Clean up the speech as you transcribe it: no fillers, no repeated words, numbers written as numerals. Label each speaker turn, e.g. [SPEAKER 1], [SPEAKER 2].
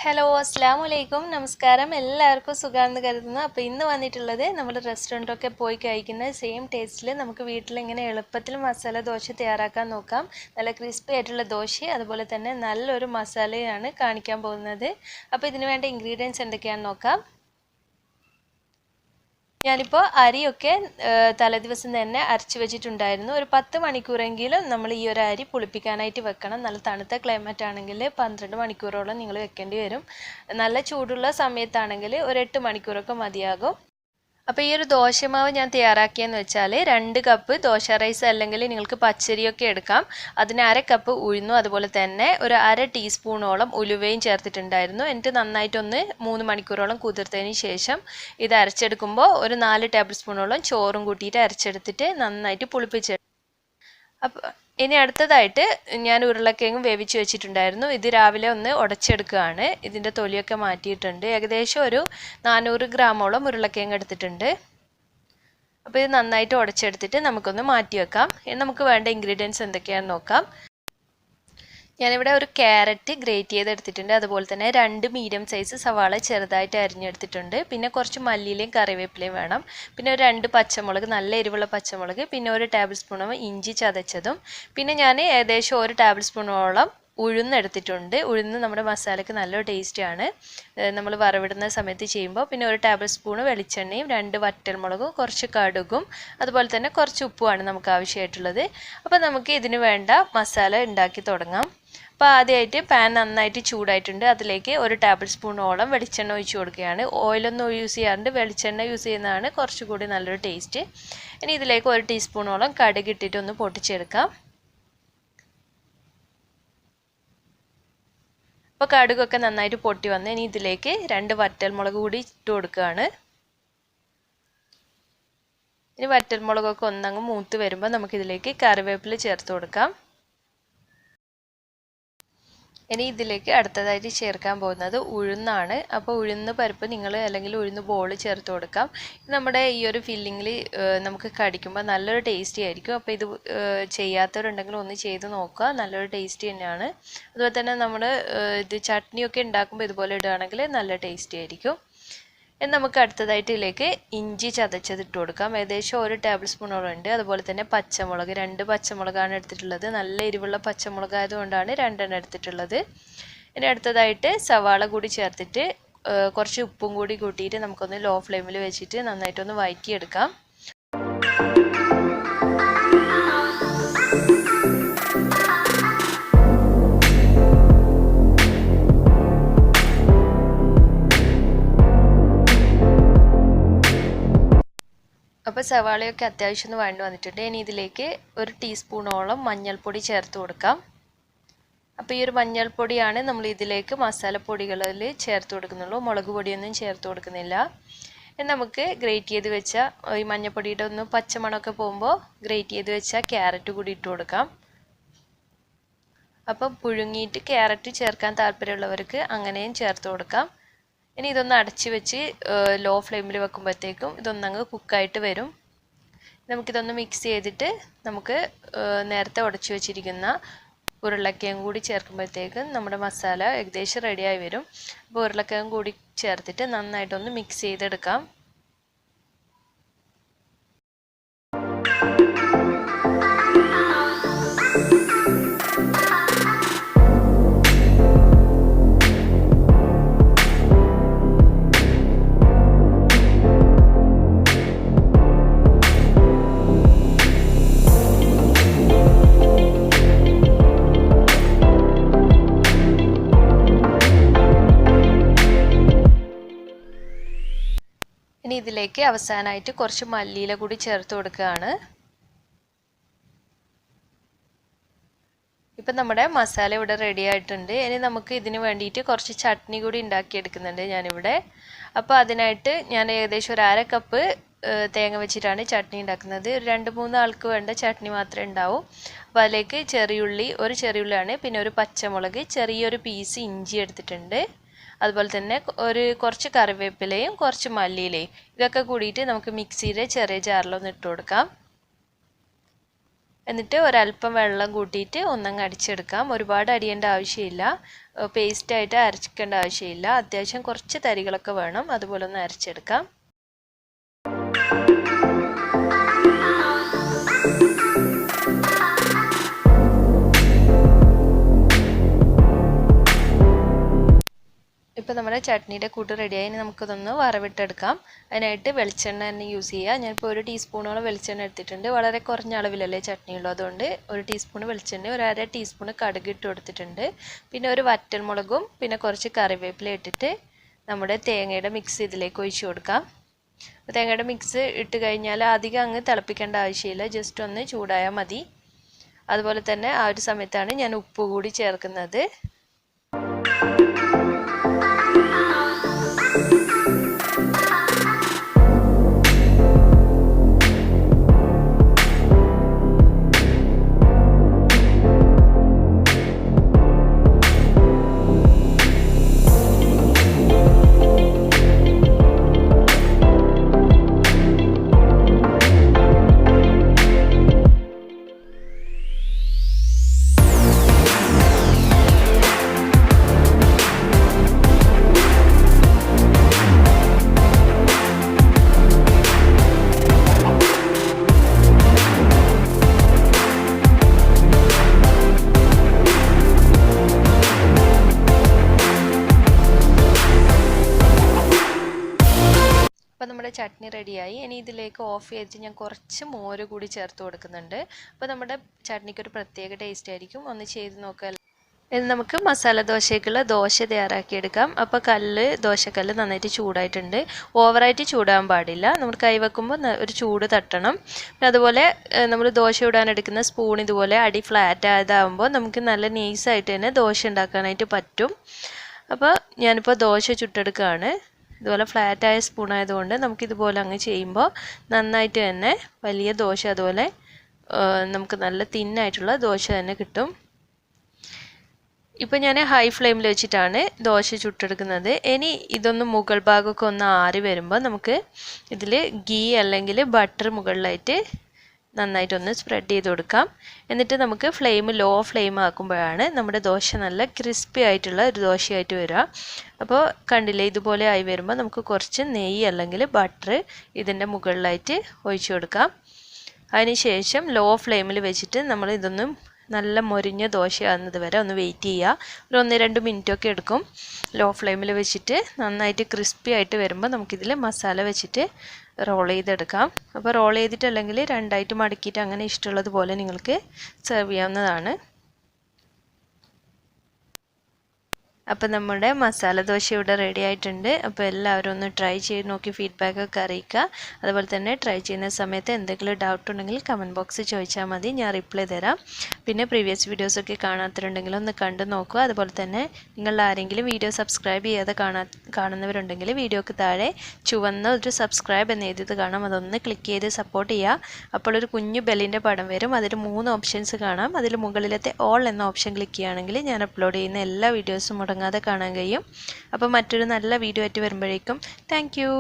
[SPEAKER 1] Hello അസ്സാം വലൈക്കും നമസ്കാരം എല്ലാവർക്കും സുഖമാണെന്ന് കരുതുന്നു. അപ്പോൾ ഇന്ന് വന്നിട്ടുള്ളത് നമ്മൾ റെസ്റ്റോറൻറ്റൊക്കെ പോയി കഴിക്കുന്ന സെയിം ടേസ്റ്റിൽ നമുക്ക് വീട്ടിൽ എങ്ങനെ എളുപ്പത്തിൽ മസാല ദോശ തയ്യാറാക്കാൻ നോക്കാം. നല്ല ക്രിസ്പി ആയിട്ടുള്ള ദോശ അതുപോലെ തന്നെ നല്ലൊരു മസാലയാണ് കാണിക്കാൻ പോകുന്നത്. അപ്പോൾ ഇതിന് വേണ്ട ഇൻഗ്രീഡിയൻസ് എന്തൊക്കെയാണെന്ന് നോക്കാം. ഞാനിപ്പോൾ അരിയൊക്കെ തലേദിവസം തന്നെ അരച്ച് വെച്ചിട്ടുണ്ടായിരുന്നു. ഒരു 10 മണിക്കൂറെങ്കിലും നമ്മൾ ഈ ഒരു അരി പുളിപ്പിക്കാനായിട്ട് വെക്കണം. നല്ല തണുത്ത ക്ലൈമറ്റ് ആണെങ്കിൽ 12 മണിക്കൂറോളം നിങ്ങൾ വെക്കേണ്ടി വരും. നല്ല ചൂടുള്ള സമയത്താണെങ്കിൽ ഒരു 8 മണിക്കൂറൊക്കെ മതിയാകും. അപ്പോൾ ഈ ഒരു ദോശമാവ് ഞാൻ തയ്യാറാക്കിയെന്ന് വെച്ചാൽ 2 കപ്പ് ദോശ റൈസ് അല്ലെങ്കിൽ നിങ്ങൾക്ക് പച്ചരിയൊക്കെ എടുക്കാം. അതിന് 1/2 കപ്പ് ഉഴുന്നും അതുപോലെ തന്നെ ഒരു 1/2 ടീസ്പൂണോളം ഉലുവയും ചേർത്തിട്ടുണ്ടായിരുന്നു. എന്നിട്ട് നന്നായിട്ടൊന്ന് 3 മണിക്കൂറോളം കുതിർത്തതിന് ശേഷം ഇത് അരച്ചെടുക്കുമ്പോൾ ഒരു 4 ടേബിൾ സ്പൂണോളം ചോറും കൂട്ടിയിട്ട് അരച്ചെടുത്തിട്ട് നന്നായിട്ട് പുളിപ്പിച്ചെടുക്കും. അപ്പോൾ ഇനി അടുത്തതായിട്ട് ഞാൻ ഉരുളക്കിഴങ്ങ് വേവിച്ച് വെച്ചിട്ടുണ്ടായിരുന്നു. ഇത് രാവിലെ ഒന്ന് ഉടച്ചെടുക്കുകയാണ്. ഇതിൻ്റെ തൊലിയൊക്കെ മാറ്റിയിട്ടുണ്ട്. ഏകദേശം ഒരു 400 ഗ്രാമോളം ഉരുളക്കിഴങ്ങ് എടുത്തിട്ടുണ്ട്. അപ്പോൾ ഇത് നന്നായിട്ട് ഉടച്ചെടുത്തിട്ട് നമുക്കൊന്ന് മാറ്റി വെക്കാം. ഇനി നമുക്ക് വേണ്ട ഇൻഗ്രീഡിയൻസ് എന്തൊക്കെയാണെന്ന് നോക്കാം. ഞാനിവിടെ ഒരു ക്യാരറ്റ് ഗ്രേറ്റ് ചെയ്തെടുത്തിട്ടുണ്ട്. അതുപോലെ തന്നെ 2 മീഡിയം സൈസ് സവാള ചെറുതായിട്ട് അരിഞ്ഞെടുത്തിട്ടുണ്ട്. പിന്നെ കുറച്ച് മല്ലിയിലയും കറിവേപ്പിലയും വേണം. പിന്നെ ഒരു 2 പച്ചമുളക്, നല്ല എരിവുള്ള പച്ചമുളക്, പിന്നെ ഒരു ടേബിൾ സ്പൂണോളം ഇഞ്ചി ചതച്ചതും, പിന്നെ ഞാൻ ഏകദേശം ഒരു ടേബിൾ സ്പൂണോളം ഉഴുന്നെടുത്തിട്ടുണ്ട്. ഉഴുന്ന് നമ്മുടെ മസാലയ്ക്ക് നല്ലൊരു ടേസ്റ്റാണ് നമ്മൾ വറവിടുന്ന സമയത്ത് ചെയ്യുമ്പോൾ. പിന്നെ ഒരു ടേബിൾ സ്പൂൺ വെളിച്ചെണ്ണയും 2 വറ്റൽമുളകും കുറച്ച് കടുകും അതുപോലെ തന്നെ കുറച്ച് ഉപ്പുമാണ് നമുക്ക് ആവശ്യമായിട്ടുള്ളത്. അപ്പോൾ നമുക്ക് ഇതിന് വേണ്ട മസാല ഉണ്ടാക്കി തുടങ്ങാം. അപ്പോൾ ആദ്യമായിട്ട് പാൻ നന്നായിട്ട് ചൂടായിട്ടുണ്ട്. അതിലേക്ക് ഒരു ടേബിൾ സ്പൂണോളം വെളിച്ചെണ്ണ ഒഴിച്ച് കൊടുക്കുകയാണ്. ഓയിലൊന്നും യൂസ് ചെയ്യാറുണ്ട്, വെളിച്ചെണ്ണ യൂസ് ചെയ്യുന്നതാണ് കുറച്ചുകൂടി നല്ലൊരു ടേസ്റ്റ്. ഇനി ഇതിലേക്ക് ഒരു ടീസ്പൂണോളം കടുക് ഇട്ടിട്ട് ഒന്ന് പൊട്ടിച്ചെടുക്കാം. അപ്പോൾ കടുകൊക്കെ നന്നായിട്ട് പൊട്ടി വന്ന് ഇനി ഇതിലേക്ക് 2 വറ്റൽമുളക് കൂടി ഇട്ട് കൊടുക്കുകയാണ്. ഇനി വറ്റൽമുളകൊക്കെ ഒന്നങ്ങ് മൂത്ത് വരുമ്പോൾ നമുക്കിതിലേക്ക് കറിവേപ്പില ചേർത്ത് കൊടുക്കാം. ഇനി ഇതിലേക്ക് അടുത്തതായിട്ട് ചേർക്കാൻ പോകുന്നത് ഉഴുന്നാണ്. അപ്പോൾ ഉഴുന്ന് പരിപ്പ് നിങ്ങൾ അല്ലെങ്കിൽ ഉഴുന്ന് ബോൾ ചേർത്ത് കൊടുക്കാം. ഇത് നമ്മുടെ ഈ ഒരു ഫില്ലിങ്ങിൽ നമുക്ക് കടിക്കുമ്പോൾ നല്ലൊരു ടേസ്റ്റി ആയിരിക്കും. അപ്പോൾ ഇത് ചെയ്യാത്തവരുണ്ടെങ്കിൽ ഒന്ന് ചെയ്ത് നോക്കുക, നല്ലൊരു ടേസ്റ്റി തന്നെയാണ്. അതുപോലെ തന്നെ നമ്മൾ ഇത് ചട്നിയൊക്കെ ഉണ്ടാക്കുമ്പോൾ ഇതുപോലെ ഇടുകയാണെങ്കിൽ നല്ല ടേസ്റ്റി ആയിരിക്കും. ഇനി നമുക്ക് അടുത്തതായിട്ട് ഇതിലേക്ക് ഇഞ്ചി ചതച്ചതിട്ട് കൊടുക്കാം. ഏകദേശം ഒരു ടേബിൾ സ്പൂണോളം ഉണ്ട്. അതുപോലെ തന്നെ പച്ചമുളക് 2 പച്ചമുളകാണ് എടുത്തിട്ടുള്ളത്. നല്ല എരിവുള്ള പച്ചമുളക് ആയതുകൊണ്ടാണ് 2 എണ്ണം എടുത്തിട്ടുള്ളത്. ഇനി അടുത്തതായിട്ട് സവാള കൂടി ചേർത്തിട്ട് കുറച്ച് ഉപ്പും കൂടി കൂട്ടിയിട്ട് നമുക്കൊന്ന് ലോ ഫ്ലെയിമിൽ വെച്ചിട്ട് നന്നായിട്ടൊന്ന് വഴറ്റിയെടുക്കാം. അപ്പോൾ സവാളയൊക്കെ അത്യാവശ്യം ഒന്ന് വഴണ്ട് വന്നിട്ടുണ്ട്. ഇനി ഇതിലേക്ക് ഒരു ടീസ്പൂണോളം മഞ്ഞൾപ്പൊടി ചേർത്ത് കൊടുക്കാം. അപ്പോൾ ഈ ഒരു മഞ്ഞൾപ്പൊടിയാണ് നമ്മൾ ഇതിലേക്ക് മസാലപ്പൊടികളിൽ ചേർത്ത് കൊടുക്കുന്നുള്ളൂ, മുളക് പൊടിയൊന്നും ചേർത്ത് കൊടുക്കുന്നില്ല. ഇനി നമുക്ക് ഗ്രേറ്റ് ചെയ്ത് വെച്ച ഈ മഞ്ഞൾപ്പൊടിയുടെ ഒന്ന് പച്ചമണമൊക്കെ പോകുമ്പോൾ ഗ്രേറ്റ് ചെയ്ത് വെച്ച ക്യാരറ്റ് കൂടി ഇട്ട് കൊടുക്കാം. അപ്പം പുഴുങ്ങിയിട്ട് ക്യാരറ്റ് ചേർക്കാൻ താല്പര്യമുള്ളവർക്ക് അങ്ങനെയും ചേർത്ത് കൊടുക്കാം. ഇനി ഇതൊന്ന് അടച്ച് വെച്ച് ലോ ഫ്ലെയിമിൽ വെക്കുമ്പോഴത്തേക്കും ഇതൊന്നങ്ങ് കുക്കായിട്ട് വരും. നമുക്കിതൊന്ന് മിക്സ് ചെയ്തിട്ട് നമുക്ക് നേരത്തെ ഉടച്ചു വെച്ചിരിക്കുന്ന ഉരുളക്കിഴങ്ങ് കൂടി ചേർക്കുമ്പോഴത്തേക്കും നമ്മുടെ മസാല ഏകദേശം റെഡിയായി വരും. അപ്പോൾ ഉരുളക്കിഴങ്ങ് കൂടി ചേർത്തിട്ട് നന്നായിട്ടൊന്ന് മിക്സ് ചെയ്തെടുക്കാം. ഇനി ഇതിലേക്ക് അവസാനമായിട്ട് കുറച്ച് മല്ലിയില കൂടി ചേർത്ത് കൊടുക്കുകയാണ്. ഇപ്പം നമ്മുടെ മസാല ഇവിടെ റെഡി ആയിട്ടുണ്ട്. ഇനി നമുക്ക് ഇതിന് വേണ്ടിയിട്ട് കുറച്ച് ചട്നി കൂടി ഉണ്ടാക്കിയെടുക്കുന്നുണ്ട് ഞാനിവിടെ. അപ്പോൾ അതിനായിട്ട് ഞാൻ ഏകദേശം ഒരു 1/2 കപ്പ് തേങ്ങ വെച്ചിട്ടാണ് ചട്നി ഉണ്ടാക്കുന്നത്. ഒരു 2-3 ആൾക്ക് വേണ്ട ചട്നി മാത്രമേ ഉണ്ടാവൂ. അപ്പോൾ അതിലേക്ക് ഒരു ചെറിയുള്ളിയാണ്, പിന്നെ ഒരു പച്ചമുളക്, ചെറിയൊരു പീസ് ഇഞ്ചി എടുത്തിട്ടുണ്ട്. അതുപോലെ തന്നെ കുറച്ച് കറിവേപ്പിലയും കുറച്ച് മല്ലിയിലയും ഇതൊക്കെ കൂടിയിട്ട് നമുക്ക് മിക്സിയുടെ ചെറിയ ജാറിലൊന്ന് ഇട്ട് കൊടുക്കാം. എന്നിട്ട് ഒരല്പം വെള്ളം കൂട്ടിയിട്ട് ഒന്നങ്ങ് അടിച്ചെടുക്കാം. ഒരുപാട് അടിയേണ്ട ആവശ്യമില്ല, പേസ്റ്റായിട്ട് അരച്ചിക്കേണ്ട ആവശ്യമില്ല. അത്യാവശ്യം കുറച്ച് തരികളൊക്കെ വേണം, അതുപോലെ ഒന്ന് അരച്ചെടുക്കാം. ഇപ്പോൾ നമ്മുടെ ചട്നിയുടെ കൂട്ട് റെഡിയായി. ഇനി നമുക്കിതൊന്ന് വറവിട്ടെടുക്കാം. അതിനായിട്ട് വെളിച്ചെണ്ണ തന്നെ യൂസ് ചെയ്യുക. ഞാനിപ്പോൾ 1 ടീസ്പൂണോളം വെളിച്ചെണ്ണ എടുത്തിട്ടുണ്ട്. വളരെ കുറഞ്ഞ അളവിലല്ലേ ചട്നിയുള്ളൂ, അതുകൊണ്ട് 1 ടീസ്പൂൺ വെളിച്ചെണ്ണ, 1/2 ടീസ്പൂൺ കടുക് ഇട്ട് കൊടുത്തിട്ടുണ്ട്. പിന്നെ ഒരു വറ്റൽമുളകും പിന്നെ കുറച്ച് കറിവേപ്പില ഇട്ടിട്ട് നമ്മുടെ തേങ്ങയുടെ മിക്സ് ഇതിലേക്ക് ഒഴിച്ചു കൊടുക്കാം. തേങ്ങയുടെ മിക്സ് ഇട്ട് കഴിഞ്ഞാൽ അധികം അങ്ങ് തിളപ്പിക്കേണ്ട ആവശ്യമില്ല, ജസ്റ്റ് ഒന്ന് ചൂടായാൽ മതി. അതുപോലെ തന്നെ ആ ഒരു സമയത്താണ് ഞാൻ ഉപ്പ് കൂടി ചേർക്കുന്നത്. അപ്പോൾ നമ്മുടെ ചട്നി റെഡിയായി. ഇനി ഇതിലേക്ക് ഓഫ് ചെയ്തിട്ട് ഞാൻ കുറച്ച് മോര് കൂടി ചേർത്ത് കൊടുക്കുന്നുണ്ട്. അപ്പോൾ നമ്മുടെ ചട്നിക്ക് ഒരു പ്രത്യേക ടേസ്റ്റ് ആയിരിക്കും. ഒന്ന് ചെയ്ത് നോക്കുക. ഇത് നമുക്ക് മസാല ദോശയ്ക്കുള്ള ദോശ തയ്യാറാക്കിയെടുക്കാം. അപ്പോൾ ദോശക്കല്ല് നന്നായിട്ട് ചൂടായിട്ടുണ്ട്. ഓവറായിട്ട് ചൂടാൻ പാടില്ല. നമ്മൾ കൈ വെക്കുമ്പോൾ ഒരു ചൂട് തട്ടണം. പിന്നെ അതുപോലെ നമ്മൾ ദോശ ഇടാൻ എടുക്കുന്ന സ്പൂൺ ഇതുപോലെ അടി ഫ്ലാറ്റ് ആയതാകുമ്പോൾ നമുക്ക് നല്ല നൈസായിട്ട് തന്നെ ദോശ ഉണ്ടാക്കാനായിട്ട് പറ്റും. അപ്പോൾ ഞാനിപ്പോൾ ദോശ ചുട്ടെടുക്കുകയാണ്. ഇതുപോലെ ഫ്ലാറ്റായ സ്പൂൺ ആയതുകൊണ്ട് നമുക്കിതുപോലെ അങ്ങ് ചെയ്യുമ്പോൾ നന്നായിട്ട് തന്നെ വലിയ ദോശ, അതുപോലെ നമുക്ക് നല്ല തിന്നായിട്ടുള്ള ദോശ തന്നെ കിട്ടും. ഇപ്പോൾ ഞാൻ ഹൈ ഫ്ലെയിമിൽ വെച്ചിട്ടാണ് ദോശ ചുട്ടെടുക്കുന്നത്. ഇനി ഇതൊന്ന് മുകൾ ഭാഗമൊക്കെ ഒന്ന് ആറി വരുമ്പോൾ നമുക്ക് ഇതിൽ ഗീ അല്ലെങ്കിൽ ബട്ടർ മുകളിലായിട്ട് നന്നായിട്ടൊന്ന് സ്പ്രെഡ് ചെയ്ത് കൊടുക്കാം. എന്നിട്ട് നമുക്ക് ലോ ഫ്ലെയിം ആക്കുമ്പോഴാണ് നമ്മുടെ ദോശ നല്ല ക്രിസ്പി ആയിട്ടുള്ള ഒരു ദോശയായിട്ട് വരിക. അപ്പോൾ കണ്ടില്ലേ, ഇതുപോലെ ആയി വരുമ്പോൾ നമുക്ക് കുറച്ച് നെയ്യ് അല്ലെങ്കിൽ ബട്ടർ ഇതിൻ്റെ മുകളിലായിട്ട് ഒഴിച്ചു കൊടുക്കാം. അതിനുശേഷം ലോ ഫ്ലെയിമിൽ വെച്ചിട്ട് നമ്മൾ ഇതൊന്നും നല്ല മൊരിഞ്ഞ ദോശയാകുന്നത് വരെ ഒന്ന് വെയിറ്റ് ചെയ്യുക. ഒരു 1-2 മിനിറ്റൊക്കെ എടുക്കും. ലോ ഫ്ലെയിമിൽ വെച്ചിട്ട് നന്നായിട്ട് ക്രിസ്പി ആയിട്ട് വരുമ്പോൾ നമുക്കിതിൽ മസാല വെച്ചിട്ട് റോൾ ചെയ്തെടുക്കാം. അപ്പോൾ റോൾ ചെയ്തിട്ട് അല്ലെങ്കിൽ രണ്ടായിട്ട് മടക്കിയിട്ട് അങ്ങനെ ഇഷ്ടമുള്ളതുപോലെ നിങ്ങൾക്ക് സെർവ് ചെയ്യാവുന്നതാണ്. അപ്പോൾ നമ്മുടെ മസാല ദോശ ഇവിടെ റെഡി ആയിട്ടുണ്ട്. അപ്പോൾ എല്ലാവരും ഒന്ന് ട്രൈ ചെയ്ത് നോക്കി ഫീഡ്ബാക്കൊക്കെ അറിയിക്കുക. അതുപോലെ തന്നെ ട്രൈ ചെയ്യുന്ന സമയത്ത് എന്തെങ്കിലും ഡൗട്ട് ഉണ്ടെങ്കിൽ കമൻറ്റ് ബോക്സിൽ ചോദിച്ചാൽ മതി, ഞാൻ റിപ്ലൈ തരാം. പിന്നെ പ്രീവിയസ് വീഡിയോസൊക്കെ കാണാത്തവരുണ്ടെങ്കിൽ ഒന്ന് കണ്ടു നോക്കുക. അതുപോലെ തന്നെ നിങ്ങൾ ആരെങ്കിലും വീഡിയോ സബ്സ്ക്രൈബ് ചെയ്യാതെ കാണുന്നവരുണ്ടെങ്കിൽ വീഡിയോക്ക് താഴെ ചുവന്ന ഒരു സബ്സ്ക്രൈബ് എന്ന് എഴുതിയത് കാണാം, അതൊന്ന് ക്ലിക്ക് ചെയ്ത് സപ്പോർട്ട് ചെയ്യുക. അപ്പോൾ ഒരു കുഞ്ഞു ബെല്ലിൻ്റെ പടം വരും. അതിൽ 3 ഓപ്ഷൻസ് കാണാം. അതിൽ മുകളിലത്തെ ഓൾ എന്ന ഓപ്ഷൻ ക്ലിക്ക് ചെയ്യുകയാണെങ്കിൽ ഞാൻ അപ്ലോഡ് ചെയ്യുന്ന എല്ലാ വീഡിയോസും മുടങ്ങാതെ കാണാൻ കഴിയും. അപ്പോൾ മറ്റൊരു നല്ല വീഡിയോ ആയിട്ട് വരുമ്പോഴേക്കും താങ്ക് യു.